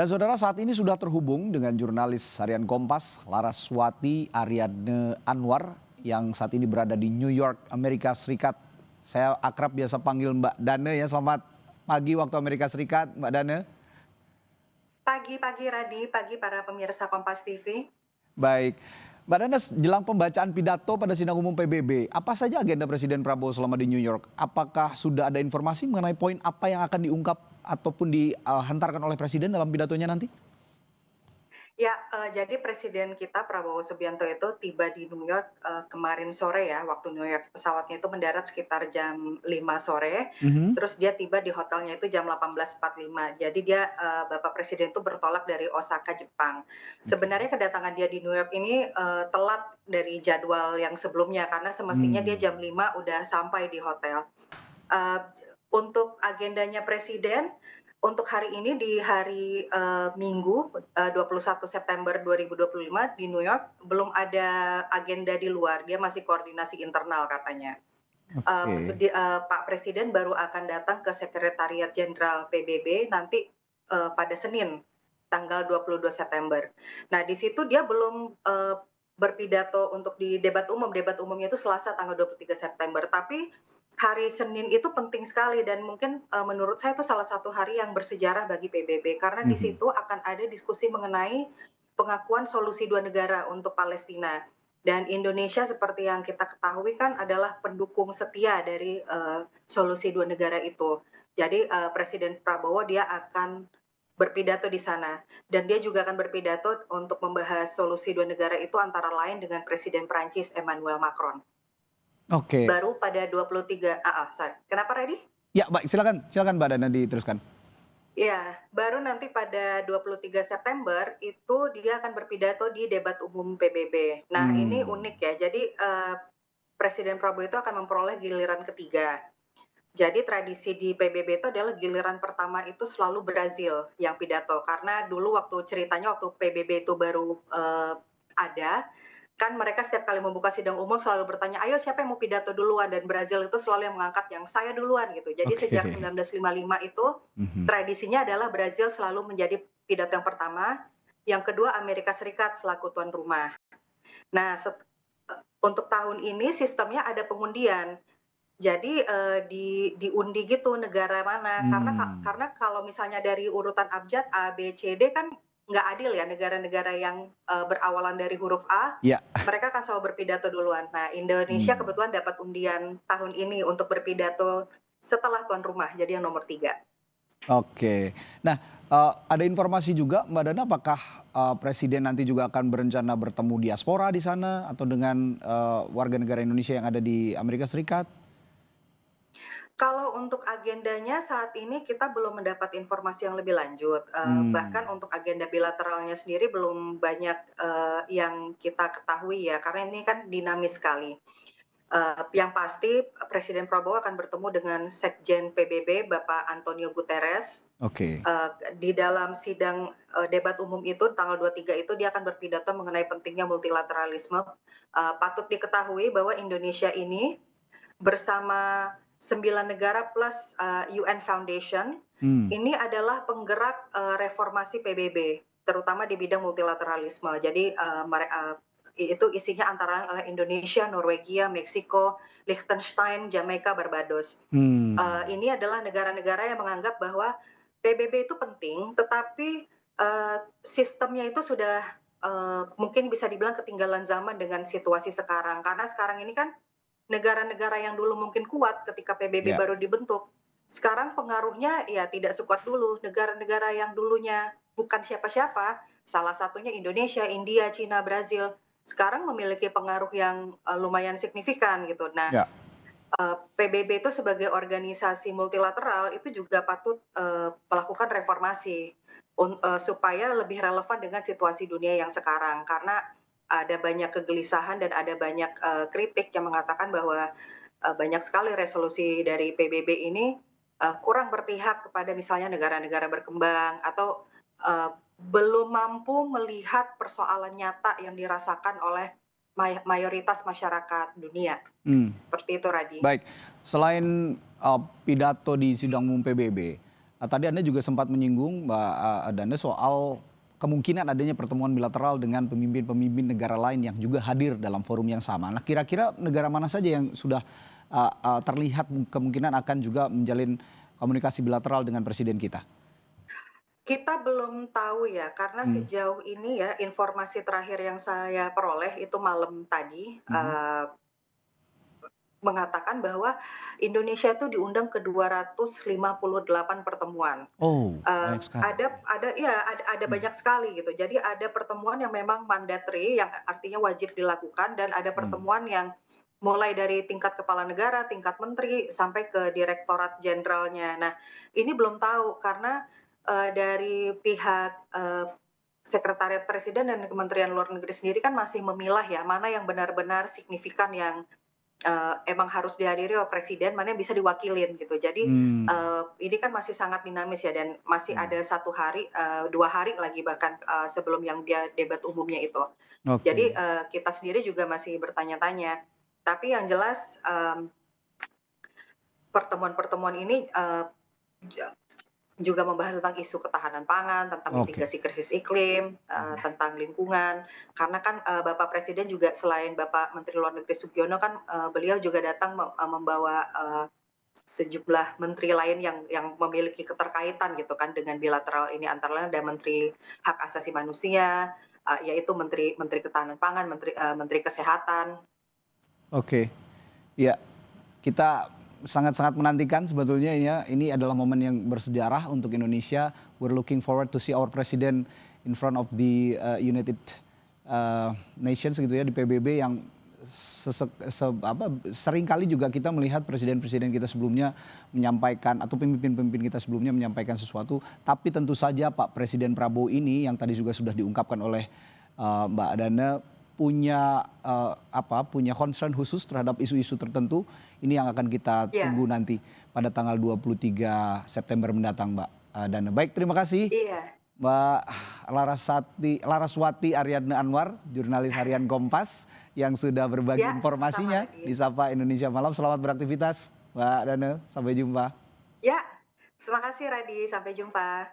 Dan saudara, saat ini sudah terhubung dengan jurnalis harian Kompas, Laraswati Ariadne Anwar, yang saat ini berada di New York, Amerika Serikat. Saya akrab biasa panggil Mbak Dane ya. Selamat pagi waktu Amerika Serikat, Mbak Dane. Pagi Radi, pagi para pemirsa Kompas TV. Baik. Mbak Dane, jelang pembacaan pidato pada sidang umum PBB, apa saja agenda Presiden Prabowo selama di New York? Apakah sudah ada informasi mengenai poin apa yang akan diungkap ataupun dihantarkan oleh Presiden dalam pidatonya nanti? Ya, jadi Presiden kita Prabowo Subianto itu tiba di New York kemarin sore ya, waktu New York. Pesawatnya itu mendarat sekitar jam 5 sore, Mhm. terus dia tiba di hotelnya itu jam 18.45. Jadi dia, Bapak Presiden itu bertolak dari Osaka, Jepang. Oke. Sebenarnya kedatangan dia di New York ini telat dari jadwal yang sebelumnya, karena semestinya dia Hmm. jam 5 udah sampai di hotel. Eee, untuk agendanya Presiden, untuk hari ini di hari, Minggu, 21 September 2025 di New York, belum ada agenda di luar, dia masih koordinasi internal katanya. Oke. Pak Presiden baru akan datang ke Sekretariat Jenderal PBB nanti, pada Senin, tanggal 22 September. Nah, di situ dia belum, berpidato untuk di debat umumnya itu Selasa tanggal 23 September, tapi hari Senin itu penting sekali dan mungkin, menurut saya itu salah satu hari yang bersejarah bagi PBB, karena di Mhm. situ akan ada diskusi mengenai pengakuan solusi 2 negara untuk Palestina. Dan Indonesia seperti yang kita ketahui kan adalah pendukung setia dari, solusi 2 negara itu. Jadi, Presiden Prabowo dia akan berpidato di sana dan dia juga akan berpidato untuk membahas solusi 2 negara itu antara lain dengan Presiden Prancis Emmanuel Macron. Oke. Baru pada 23 sorry, kenapa Redi? Ya, baik, silakan silakan Mbak Dana diteruskan. Ya, baru nanti pada 23 September itu dia akan berpidato di debat umum PBB. Nah, ini Hmm. unik ya. Jadi, Presiden Prabowo itu akan memperoleh giliran ketiga. Jadi tradisi di PBB itu adalah giliran pertama itu selalu Brazil yang pidato, karena dulu waktu ceritanya waktu PBB itu baru, ada, kan mereka setiap kali membuka sidang umum selalu bertanya, "Ayo siapa yang mau pidato duluan?" Dan Brazil itu selalu yang mengangkat yang, "Saya duluan," gitu. Jadi sejak Oke. 1955 itu Mhm. tradisinya adalah Brazil selalu menjadi pidato yang pertama, yang kedua Amerika Serikat selaku tuan rumah. Nah, untuk tahun ini sistemnya ada pengundian. Jadi, diundi gitu negara mana, karena Hmm. karena kalau misalnya dari urutan abjad A, B, C, D kan nggak adil ya negara-negara yang, berawalan dari huruf A, Ya. mereka akan selalu berpidato duluan. Nah, Indonesia Hmm. kebetulan dapat undian tahun ini untuk berpidato setelah tuan rumah, jadi yang nomor 3. Oke. Nah, ada informasi juga Mbak Dana, apakah, Presiden nanti juga akan berencana bertemu diaspora di sana atau dengan, warga negara Indonesia yang ada di Amerika Serikat? Kalau untuk agendanya saat ini kita belum mendapat informasi yang lebih lanjut, bahkan Hmm. untuk agenda bilateralnya sendiri belum banyak, yang kita ketahui ya, karena ini kan dinamis sekali. Yang pasti Presiden Prabowo akan bertemu dengan Sekjen PBB Bapak Antonio Guterres, Oke. di dalam sidang, debat umum itu tanggal 23 itu dia akan berpidato mengenai pentingnya multilateralisme. Patut diketahui bahwa Indonesia ini bersama 9 negara plus, UN Foundation, Hmm. ini adalah penggerak, reformasi PBB, terutama di bidang multilateralisme. Jadi, itu isinya antara lain adalah Indonesia, Norwegia, Meksiko, Liechtenstein, Jamaika, Barbados. Hmm. Ini adalah negara-negara yang menganggap bahwa PBB itu penting, tetapi, sistemnya itu sudah, mungkin bisa dibilang ketinggalan zaman dengan situasi sekarang. Karena sekarang ini kan negara-negara yang dulu mungkin kuat ketika PBB Ya. baru dibentuk, sekarang pengaruhnya ya tidak sekuat dulu. Negara-negara yang dulunya bukan siapa-siapa, salah satunya Indonesia, India, Cina, Brazil, sekarang memiliki pengaruh yang, lumayan signifikan gitu. Nah, Ya. PBB itu sebagai organisasi multilateral itu juga patut, melakukan reformasi supaya lebih relevan dengan situasi dunia yang sekarang. Karena ada banyak kegelisahan dan ada banyak, kritik yang mengatakan bahwa, banyak sekali resolusi dari PBB ini, kurang berpihak kepada misalnya negara-negara berkembang atau, belum mampu melihat persoalan nyata yang dirasakan oleh mayoritas masyarakat dunia. Hmm. Seperti itu Radi. Baik, selain, pidato di sidang umum PBB, Tadi Anda juga sempat menyinggung Mbak Dana soal kemungkinan adanya pertemuan bilateral dengan pemimpin-pemimpin negara lain yang juga hadir dalam forum yang sama. Nah, kira-kira negara mana saja yang sudah terlihat kemungkinan akan juga menjalin komunikasi bilateral dengan presiden kita? Kita belum tahu ya, karena Hmm, sejauh ini ya informasi terakhir yang saya peroleh itu malam tadi, mhm. mengatakan bahwa Indonesia itu diundang ke 258 pertemuan. Oh, banyak sekali. Ada Hmm, banyak sekali gitu. Jadi ada pertemuan yang memang mandatory, yang artinya wajib dilakukan, dan ada hmm. pertemuan yang mulai dari tingkat kepala negara, tingkat menteri, sampai ke direktorat jenderalnya. Nah, ini belum tahu karena, dari pihak, sekretariat presiden dan Kementerian Luar Negeri sendiri kan masih memilah ya, mana yang benar-benar signifikan yang emang harus dihadiri oleh presiden, mana yang bisa diwakilin gitu. Jadi, Hmm, ini kan masih sangat dinamis ya dan masih hmm. ada 1 hari, 2 hari lagi bahkan, sebelum yang dia debat umumnya itu. Jadi, Oke, kita sendiri juga masih bertanya-tanya. Tapi yang jelas, pertemuan-pertemuan ini, ja juga membahas tentang isu ketahanan pangan, tentang oke. mitigasi krisis iklim, Mhm. tentang lingkungan. Karena kan, Bapak Presiden juga selain Bapak Menteri Luar Negeri Sugiono kan, beliau juga datang membawa, sejumlah menteri lain yang memiliki keterkaitan gitu kan dengan bilateral ini, antara lain ada Menteri Hak Asasi Manusia, yaitu Menteri Menteri Ketahanan Pangan, Menteri Kesehatan. Oke, ya. Kita sangat-sangat menantikan sebetulnya ya, ini adalah momen yang bersejarah untuk Indonesia. We're looking forward to see our president in front of the United Nations gitu ya di PBB yang sering kali juga kita melihat presiden-presiden kita sebelumnya menyampaikan atau pemimpin-pemimpin kita sebelumnya menyampaikan sesuatu, tapi tentu saja Pak Presiden Prabowo ini yang tadi juga sudah diungkapkan oleh Mbak Dana punya concern khusus terhadap isu-isu tertentu. Ini yang akan kita Iya, tunggu nanti pada tanggal 23 September mendatang, Mbak Dana. Baik, terima kasih iya. Mbak Laraswati Ariadne Anwar, jurnalis harian Kompas yang sudah berbagi Ya, sama-sama informasinya di Radit. Sapa Indonesia Malam. Selamat beraktivitas, Mbak Dana. Sampai jumpa. Ya, terima kasih Radit, sampai jumpa.